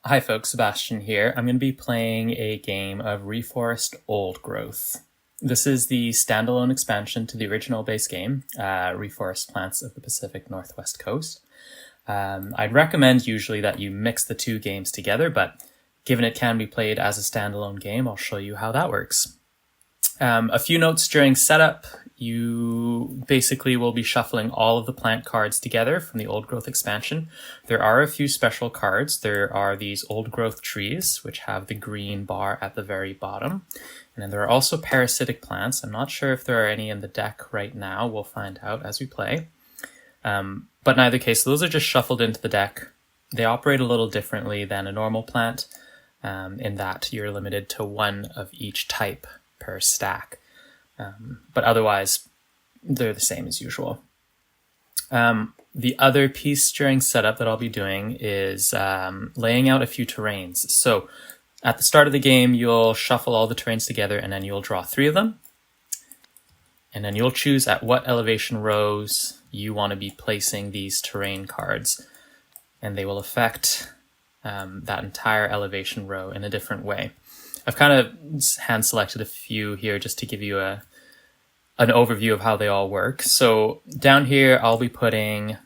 Hi folks, Sebastian here. I'm going to be playing a game of Reforest Old Growth. This is the standalone expansion to the original base game, Reforest Plants of the Pacific Northwest Coast. I'd recommend usually that you mix the two games together, but given it can be played as a standalone game, I'll show you how that works. A few notes during setup. You basically will be shuffling all of the plant cards together from the Old Growth expansion. There are a few special cards. There are these Old Growth trees, which have the green bar at the very bottom. And then there are also parasitic plants. I'm not sure if there are any in the deck right now. We'll find out as we play. But in either case, those are just shuffled into the deck. They operate a little differently than a normal plant, in that you're limited to one of each type per stack. But otherwise, they're the same as usual. The other piece during setup that I'll be doing is laying out a few terrains. So at the start of the game, you'll shuffle all the terrains together and then you'll draw 3 of them. And then you'll choose at what elevation rows you want to be placing these terrain cards. And they will affect that entire elevation row in a different way. I've kind of hand selected a few here just to give you an overview of how they all work. So down here, I'll be putting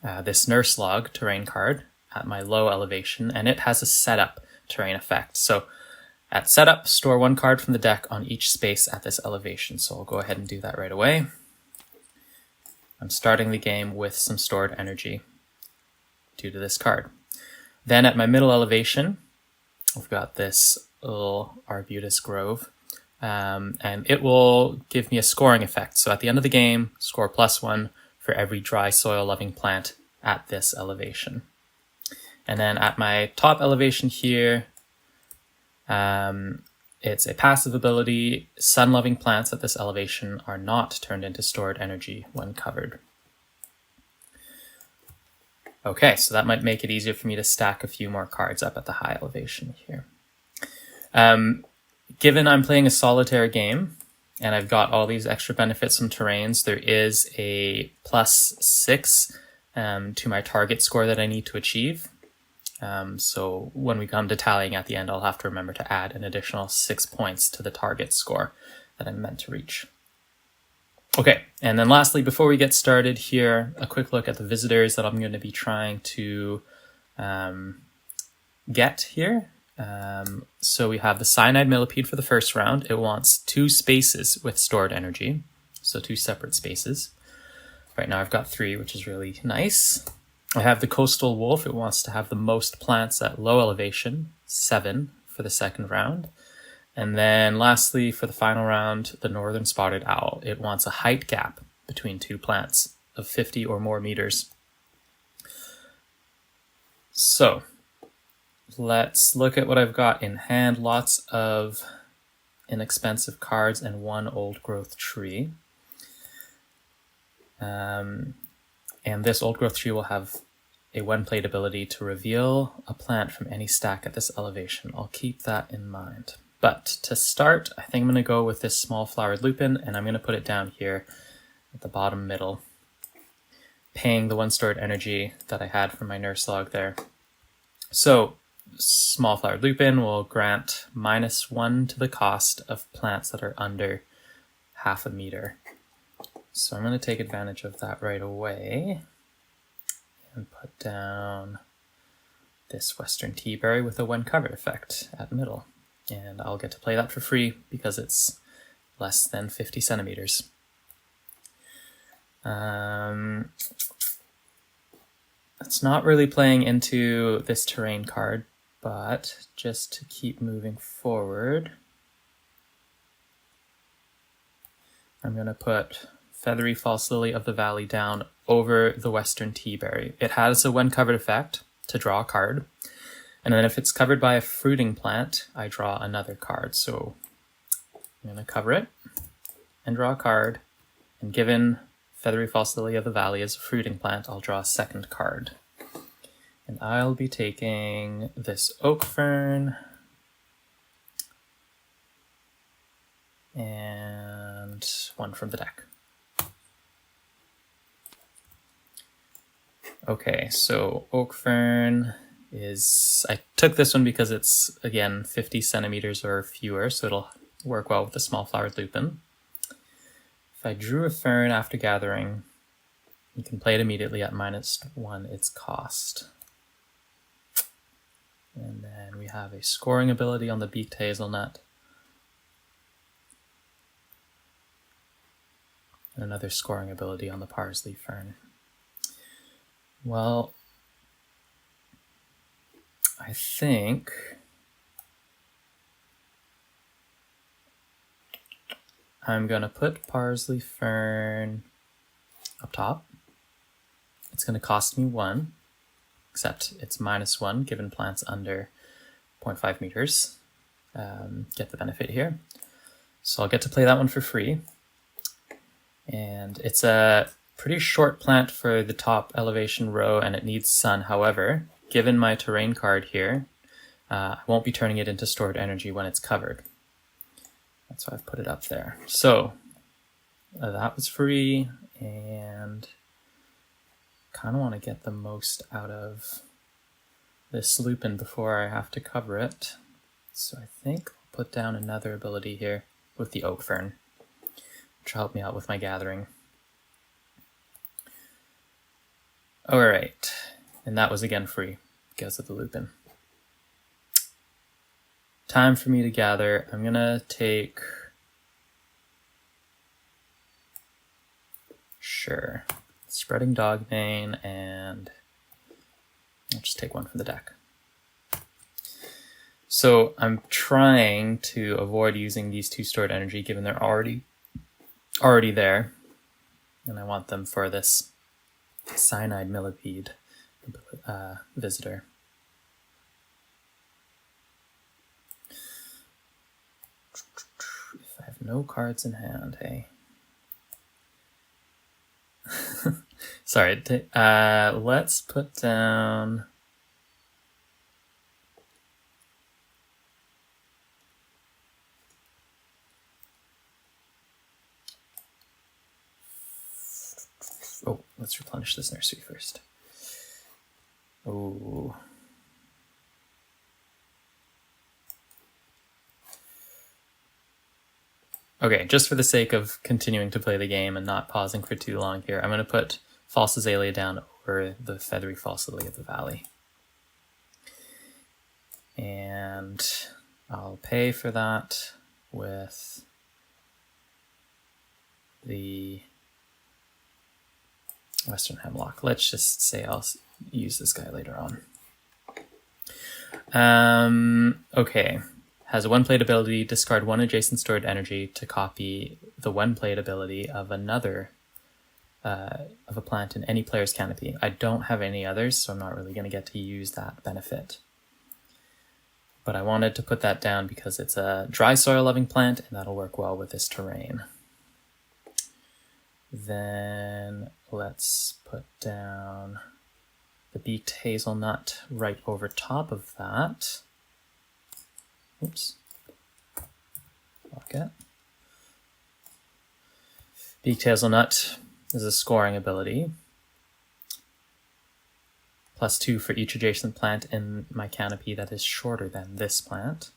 this Nurse Log terrain card at my low elevation, and it has a setup terrain effect. So at setup, store 1 card from the deck on each space at this elevation. So I'll go ahead and do that right away. I'm starting the game with some stored energy due to this card. Then at my middle elevation, we've got this little Arbutus Grove, and it will give me a scoring effect. So at the end of the game, score +1 for every dry soil loving plant at this elevation. And then at my top elevation here, it's a passive ability. Sun loving plants at this elevation are not turned into stored energy when covered. Okay, so that might make it easier for me to stack a few more cards up at the high elevation here. Given I'm playing a solitaire game and I've got all these extra benefits from terrains, there is a +6 to my target score that I need to achieve. So when we come to tallying at the end, I'll have to remember to add an additional 6 points to the target score that I'm meant to reach. Okay, and then lastly, before we get started here, a quick look at the visitors that I'm going to be trying to get here. So we have the Cyanide Millipede for the first round. It wants 2 spaces with stored energy, so 2 separate spaces. Right now I've got 3, which is really nice. I have the Coastal Wolf. It wants to have the most plants at low elevation, 7 for the second round. And then lastly, for the final round, the Northern Spotted Owl. It wants a height gap between 2 plants of 50 or more meters. So let's look at what I've got in hand. Lots of inexpensive cards and 1 Old Growth tree. And this Old Growth tree will have a when-played ability to reveal a plant from any stack at this elevation. I'll keep that in mind. But to start, I think I'm going to go with this small flowered lupin, and I'm going to put it down here at the bottom middle, paying the 1 stored energy that I had from my Nurse Log there. So small flowered lupin will grant -1 to the cost of plants that are under half a meter. So I'm going to take advantage of that right away and put down this Western Teaberry with a when covered effect at middle. And I'll get to play that for free because it's less than 50 centimeters. It's not really playing into this terrain card, but just to keep moving forward, I'm going to put Feathery False Lily of the Valley down over the Western Teaberry. It has a when covered effect to draw a card. And then if it's covered by a fruiting plant, I draw another card. So I'm going to cover it and draw a card. And given Feathery False Lily of the Valley is a fruiting plant, I'll draw a second card. And I'll be taking this Oak Fern and 1 from the deck. Okay, so Oak Fern is, I took this one because it's, again, 50 centimeters or fewer, so it'll work well with the small flowered lupin. If I drew a fern after gathering, you can play it immediately at -1 its cost. And then we have a scoring ability on the beaked hazelnut. And another scoring ability on the parsley fern. Well, I think I'm going to put parsley fern up top. It's going to cost me 1, except it's -1 given plants under 0.5 meters. Get the benefit here. So I'll get to play that one for free. And it's a pretty short plant for the top elevation row, and it needs sun. However, given my terrain card here, I won't be turning it into stored energy when it's covered. That's why I've put it up there. So that was free, and kind of want to get the most out of this lupin before I have to cover it. So I think I'll put down another ability here with the oak fern, which will help me out with my gathering. All right, and that was again free because of the lupin. Time for me to gather. I'm gonna take, sure, Spreading Dogbane, and I'll just take one from the deck. So I'm trying to avoid using these 2 stored energy given they're already there, and I want them for this cyanide millipede visitor. If I have no cards in hand, hey. Sorry, let's put down... Oh, let's replenish this nursery first. Oh. Okay, just for the sake of continuing to play the game and not pausing for too long here, I'm going to put False Azalea down over the Feathery False Lily of the Valley. And I'll pay for that with the Western Hemlock. Let's just say I'll use this guy later on. Okay. Has a 1-plate ability, discard 1 adjacent stored energy to copy the 1-plate ability of another, of a plant in any player's canopy. I don't have any others, so I'm not really going to get to use that benefit. But I wanted to put that down because it's a dry soil loving plant, and that'll work well with this terrain. Then let's put down the beaked hazelnut right over top of that. Oops. Okay. Beaked hazelnut is a scoring ability. +2 for each adjacent plant in my canopy that is shorter than this plant.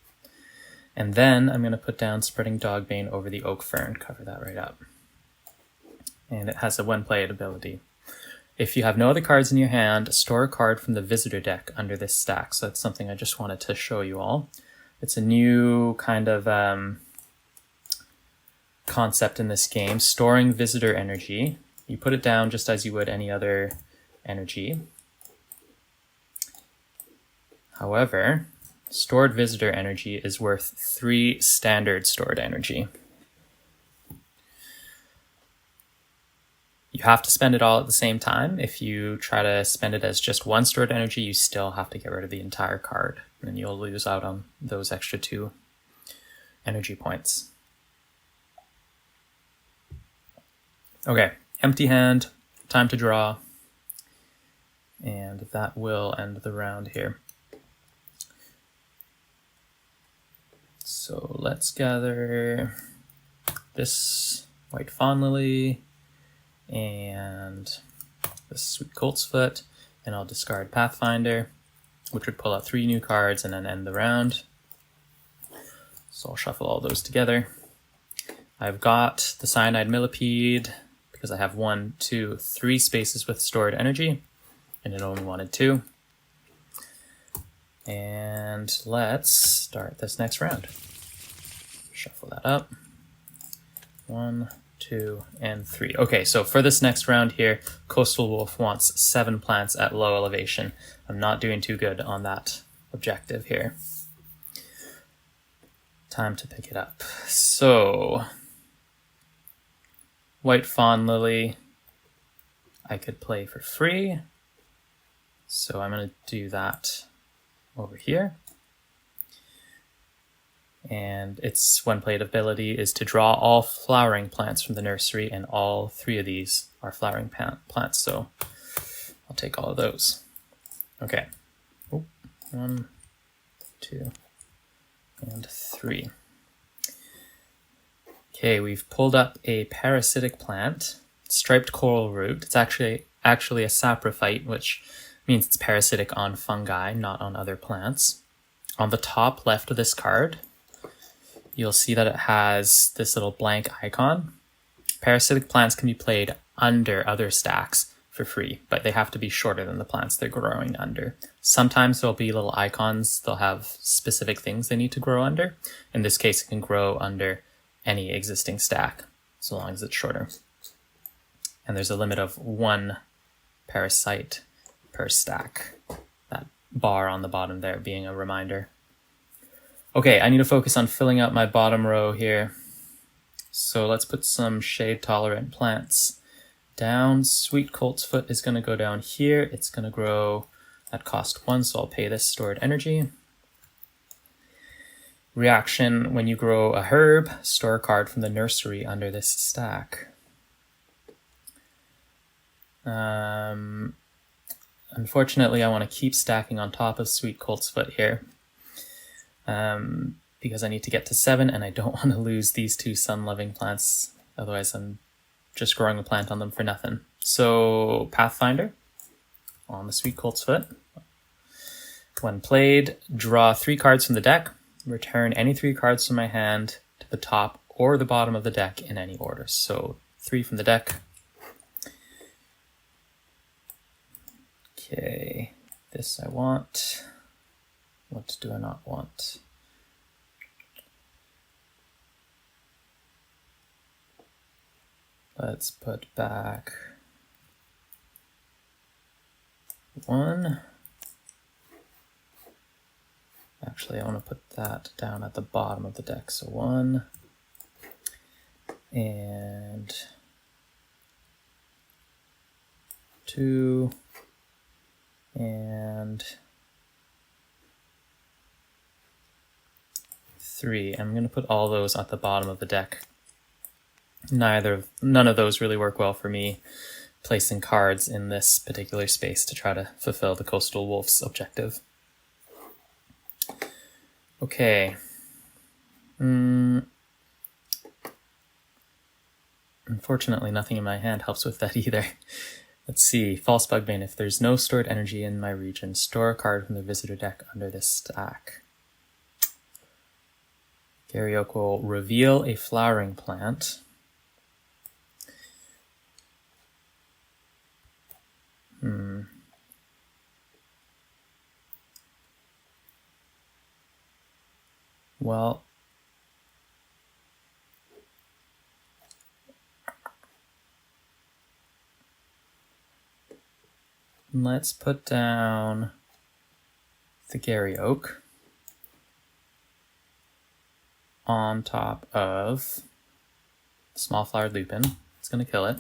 And then I'm going to put down Spreading Dogbane over the oak fern, cover that right up. And it has a 1-plate ability. If you have no other cards in your hand, store a card from the visitor deck under this stack. So that's something I just wanted to show you all. It's a new kind of concept in this game, storing visitor energy. You put it down just as you would any other energy. However, stored visitor energy is worth 3 standard stored energy. You have to spend it all at the same time. If you try to spend it as just 1 stored energy, you still have to get rid of the entire card, and you'll lose out on those extra 2 energy points. Okay, empty hand, time to draw, and that will end the round here. So let's gather this white fawn lily and this sweet coltsfoot, and I'll discard Pathfinder. which would pull out 3 new cards and then end the round. So I'll shuffle all those together. I've got the Cyanide Millipede because I have 1, 2, 3 spaces with stored energy, and it only wanted 2. And let's start this next round. Shuffle that up. 1, 2, and 3. Okay, so for this next round here, Coastal Wolf wants 7 plants at low elevation. I'm not doing too good on that objective here. Time to pick it up. So, White Fawn Lily, I could play for free. So I'm going to do that over here. And its one played ability is to draw all flowering plants from the nursery, and all 3 of these are flowering plants, so I'll take all of those. Okay. 1, 2, and 3. Okay, we've pulled up a parasitic plant, striped coral root. It's actually a saprophyte, which means it's parasitic on fungi, not on other plants. On the top left of this card, you'll see that it has this little blank icon. Parasitic plants can be played under other stacks for free, but they have to be shorter than the plants they're growing under. Sometimes there'll be little icons, they'll have specific things they need to grow under. In this case, it can grow under any existing stack, so long as it's shorter. And there's a limit of 1 parasite per stack. That bar on the bottom there being a reminder. Okay, I need to focus on filling out my bottom row here. So let's put some shade-tolerant plants down. Sweet Coltsfoot is going to go down here. It's going to grow at cost 1, so I'll pay this stored energy. Reaction: when you grow a herb, store a card from the nursery under this stack. Unfortunately, I want to keep stacking on top of Sweet Coltsfoot here. Because I need to get to 7 and I don't want to lose these 2 sun-loving plants. Otherwise, I'm just growing a plant on them for nothing. So, Pathfinder on the Sweet Coltsfoot. When played, draw 3 cards from the deck. Return any 3 cards from my hand to the top or the bottom of the deck in any order. So, 3 from the deck. Okay, this I want. What do I not want? Let's put back 1. Actually, I want to put that down at the bottom of the deck. So 1 and 2 and 3. I'm going to put all those at the bottom of the deck. None of those really work well for me placing cards in this particular space to try to fulfill the Coastal Wolf's objective. Okay. Unfortunately, nothing in my hand helps with that either. Let's see. False Bugbane. If there's no stored energy in my region, store a card from the visitor deck under this stack. Gary Oak will reveal a flowering plant. Well, let's put down the Gary Oak on top of Small Flowered Lupin. It's going to kill it.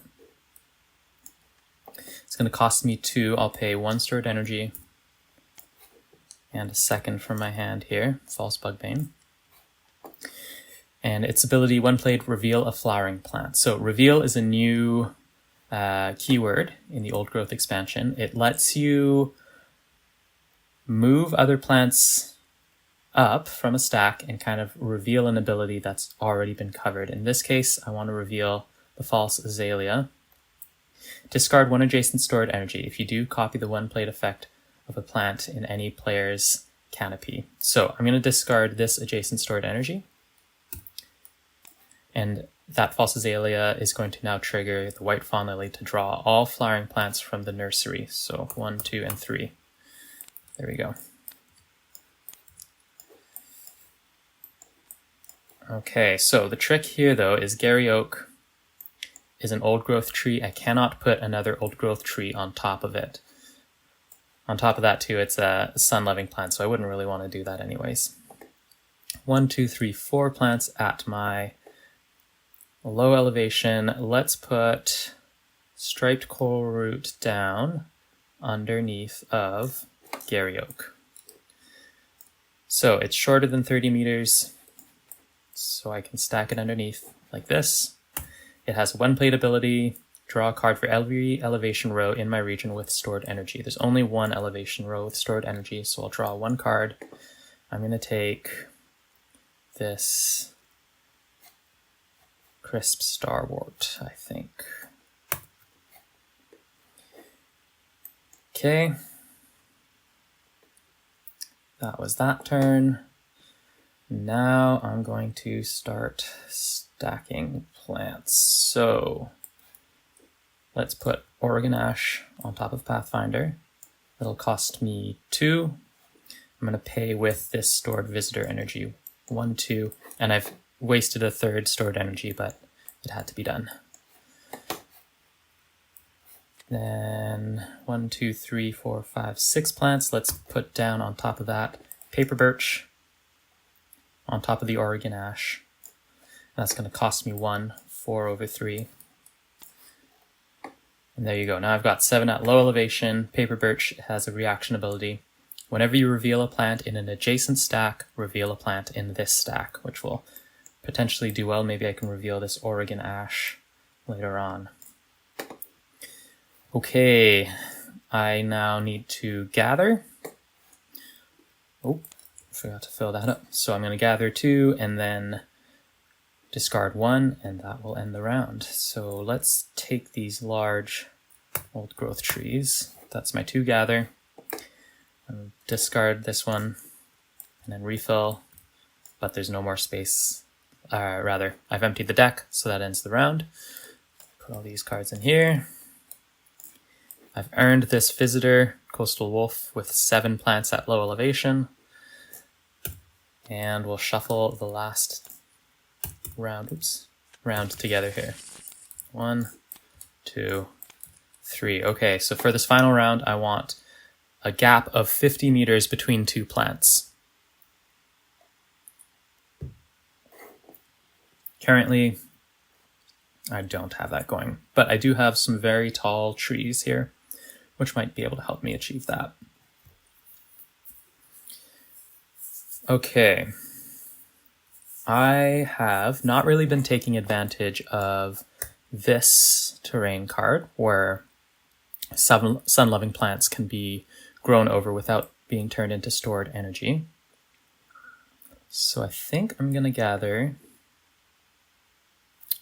It's going to cost me 2. I'll pay 1 stored energy and a 2nd from my hand here, False Bugbane. And its ability, when played, reveal a flowering plant. So reveal is a new keyword in the Old Growth expansion. It lets you move other plants up from a stack and kind of reveal an ability that's already been covered. In this case, I want to reveal the False Azalea. Discard 1 adjacent stored energy. If you do, copy the 1 played effect of a plant in any player's canopy. So I'm going to discard this adjacent stored energy. And that false azalea is going to now trigger the white fawn lily to draw all flowering plants from the nursery. So 1, 2, and 3. There we go. Okay, so the trick here though is Gary Oak is an old growth tree. I cannot put another old growth tree on top of it. On top of that too, it's a sun-loving plant, so I wouldn't really want to do that anyways. 1, 2, 3, 4 plants at my low elevation. Let's put striped coral root down underneath of Gary Oak. So it's shorter than 30 meters, so I can stack it underneath like this. It has one plate ability, draw a card for every elevation row in my region with stored energy. There's only one elevation row with stored energy, so I'll draw one card. I'm going to take this crisp starwort, I think. Okay. That was that turn. Now I'm going to start stacking plants. So let's put Oregon Ash on top of Pathfinder. It'll cost me 2. I'm going to pay with this stored visitor energy. 1, 2, and I've wasted a third stored energy, but it had to be done. Then 1, 2, 3, 4, 5, 6 plants. Let's put down on top of that paper birch on top of the Oregon Ash. That's going to cost me 1, 4 over 3. And there you go. Now I've got 7 at low elevation. Paper birch has a reaction ability. Whenever you reveal a plant in an adjacent stack, reveal a plant in this stack, which will potentially do well. Maybe I can reveal this Oregon Ash later on. Okay, I now need to gather. Oh, forgot to fill that up. So I'm going to gather 2 and then discard 1, and that will end the round. So let's take these large old growth trees. That's my 2 gather. And discard this one and then refill, but there's no more space. Rather, I've emptied the deck, so that ends the round. Put all these cards in here. I've earned this visitor, Coastal Wolf, with 7 plants at low elevation. And we'll shuffle the last round together here. 1, 2, 3. Okay, so for this final round, I want a gap of 50 meters between 2 plants. Currently, I don't have that going, but I do have some very tall trees here, which might be able to help me achieve that. Okay. I have not really been taking advantage of this terrain card where sun-loving plants can be grown over without being turned into stored energy. So I think I'm going to gather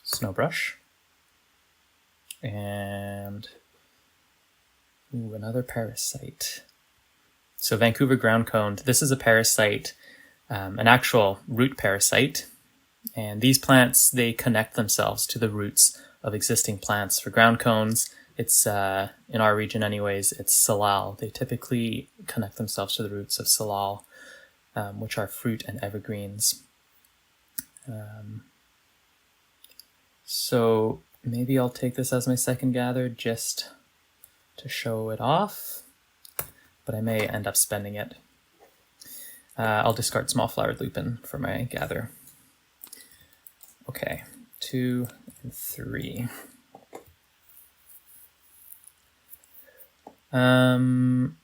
Snowbrush and another parasite. So Vancouver ground coned. This is a parasite, an actual root parasite. And these plants, they connect themselves to the roots of existing plants. For ground cones, it's, in our region anyways, it's salal. They typically connect themselves to the roots of salal, which are fruit and evergreens. So maybe I'll take this as my second gather just to show it off, but I may end up spending it. I'll discard small flowered lupin for my gather. Okay, 2 and 3. Going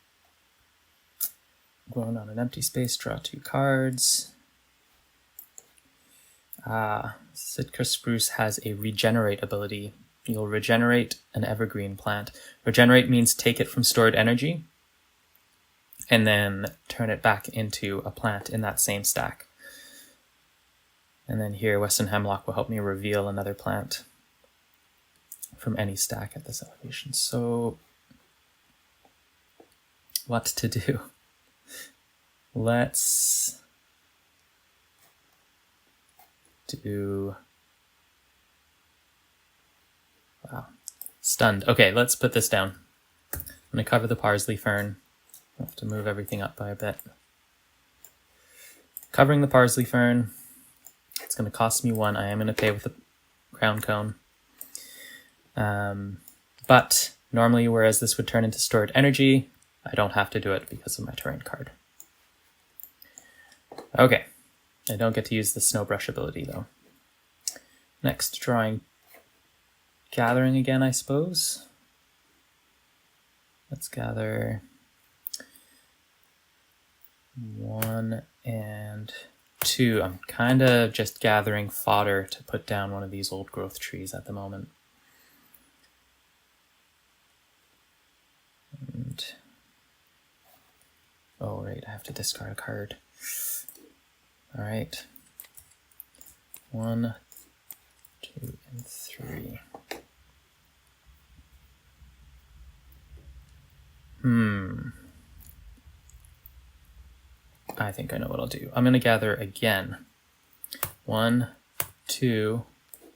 on an empty space, draw 2 cards. Sitka Spruce has a regenerate ability. You'll regenerate an evergreen plant. Regenerate means take it from stored energy and then turn it back into a plant in that same stack. And then here, Western Hemlock will help me reveal another plant from any stack at this elevation. So what to do. Let's do... Wow. Stunned. Okay, let's put this down. I'm going to cover the parsley fern. I have to move everything up by a bit. Covering the parsley fern. It's going to cost me 1. I am going to pay with the crown cone. But normally, whereas this would turn into stored energy, I don't have to do it because of my terrain card. Okay. I don't get to use the snow brush ability though. Next, drawing gathering again, I suppose. Let's gather 1 and 2. I'm kind of just gathering fodder to put down one of these old growth trees at the moment. And oh, right, I have to discard a card. All right. 1, 2, and 3. I think I know what I'll do. I'm going to gather again. 1, 2,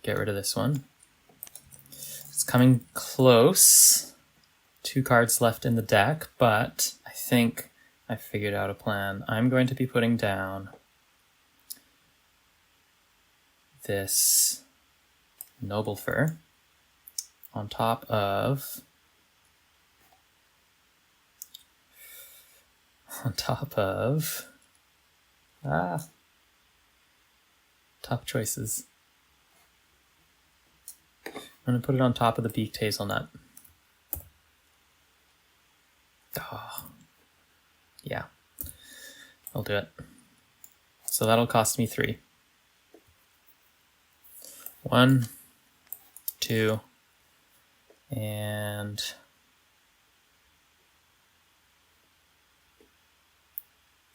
get rid of this one. It's coming close. 2 cards left in the deck, but I think I figured out a plan. I'm going to be putting down this noble fir on top of tough choices. I'm going to put it on top of the beaked hazelnut. Oh, yeah, I'll do it. So that'll cost me 3. 1, 2, and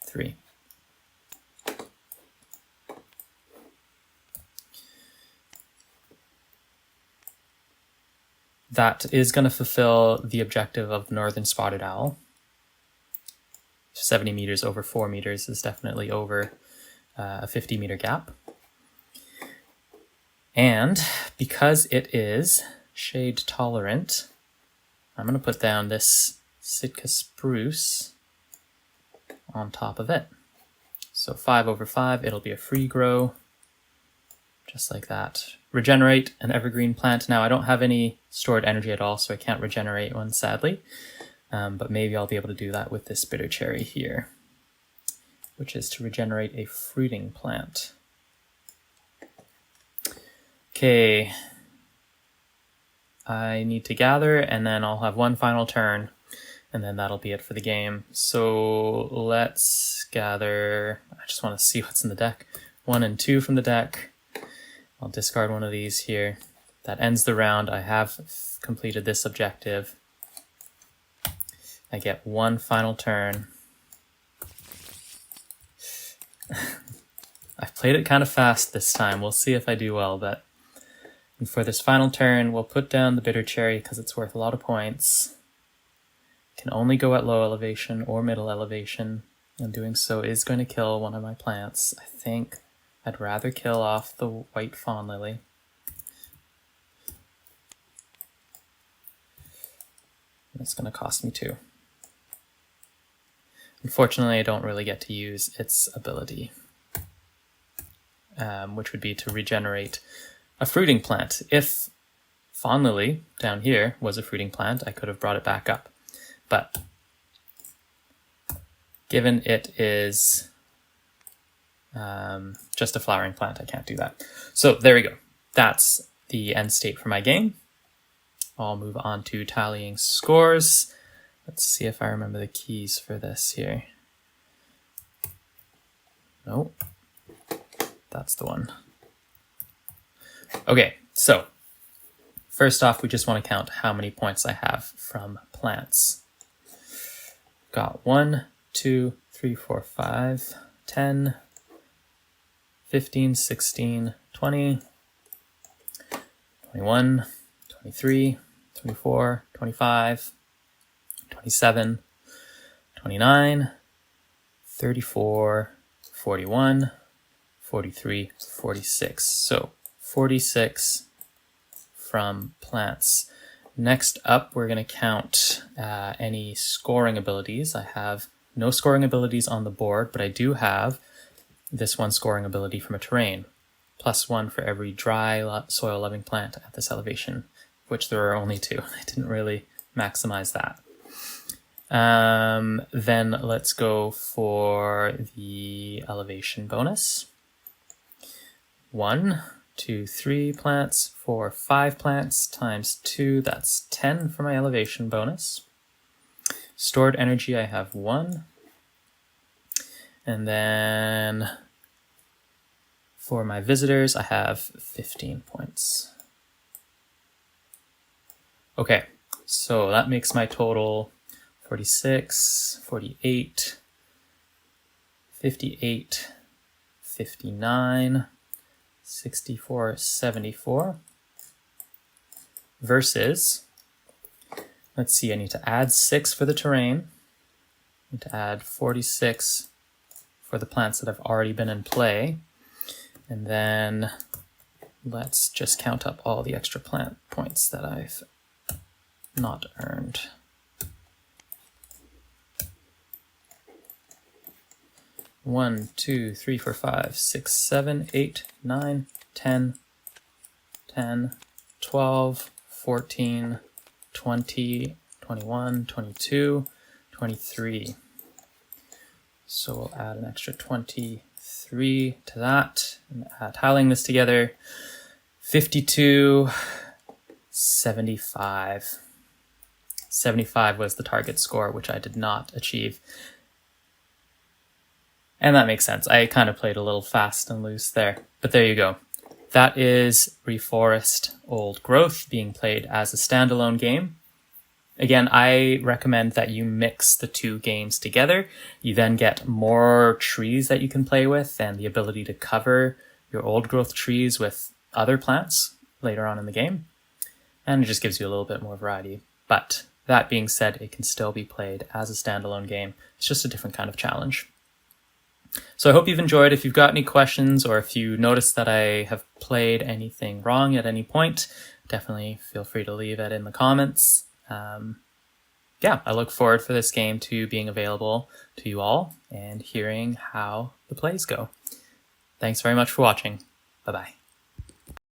3. That is going to fulfill the objective of the northern spotted owl. 70 meters over 4 meters is definitely over a 50-meter gap. And because it is shade tolerant, I'm going to put down this Sitka spruce on top of it. So 5 over 5, it'll be a free grow, just like that. Regenerate an evergreen plant. Now I don't have any stored energy at all, so I can't regenerate one, sadly. But maybe I'll be able to do that with this bitter cherry here, which is to regenerate a fruiting plant. Okay, I need to gather, and then I'll have 1 final turn, and then that'll be it for the game. So let's gather. I just want to see what's in the deck. 1 and 2 from the deck. I'll discard one of these here. That ends the round. I have completed this objective. I get 1 final turn. I've played it kind of fast this time. We'll see if I do well, but and for this final turn, we'll put down the bitter cherry because it's worth a lot of points. Can only go at low elevation or middle elevation, and doing so is going to kill one of my plants. I think I'd rather kill off the white fawn lily. And it's going to cost me 2. Unfortunately, I don't really get to use its ability, which would be to regenerate a fruiting plant. If fawn lily down here was a fruiting plant, I could have brought it back up. But given it is just a flowering plant, I can't do that. So there we go. That's the end state for my game. I'll move on to tallying scores. Let's see if I remember the keys for this here. Nope. That's the one. Okay, so first off, we just want to count how many points I have from plants. Got 1, 2, 3, 4, 5, 10, 15, 16, 20, 21, 23, 24, 25, 27, 29, 34, 41, 43, 46. So 46 from plants. Next up, we're going to count any scoring abilities. I have no scoring abilities on the board, but I do have this one scoring ability from a terrain. +1 for every dry soil-loving plant at this elevation, which there are only 2. I didn't really maximize that. Then let's go for the elevation bonus. 1, 2, 3 plants, 4, 5 plants times 2, that's 10 for my elevation bonus. Stored energy, I have 1. And then for my visitors, I have 15 points. Okay, so that makes my total 46, 48, 58, 59, 64, 74 versus, let's see, I need to add 6 for the terrain. I need to add 46 for the plants that have already been in play. And then let's just count up all the extra plant points that I've not earned. One, 2, 3, 4, 5, 6, 7, 8, 9, 10, 12, 14, 20, 21, 22, 23. So we'll add an extra 23 to that, and tallying this together, 52, 75. 75 was the target score, which I did not achieve. And that makes sense. I kind of played a little fast and loose there, but there you go. That is Reforest Old Growth being played as a standalone game. Again, I recommend that you mix the 2 games together. You then get more trees that you can play with and the ability to cover your old growth trees with other plants later on in the game. And it just gives you a little bit more variety. But that being said, it can still be played as a standalone game. It's just a different kind of challenge. So I hope you've enjoyed. If you've got any questions or if you notice that I have played anything wrong at any point, definitely feel free to leave it in the comments. Yeah, I look forward for this game to being available to you all and hearing how the plays go. Thanks very much for watching. Bye-bye.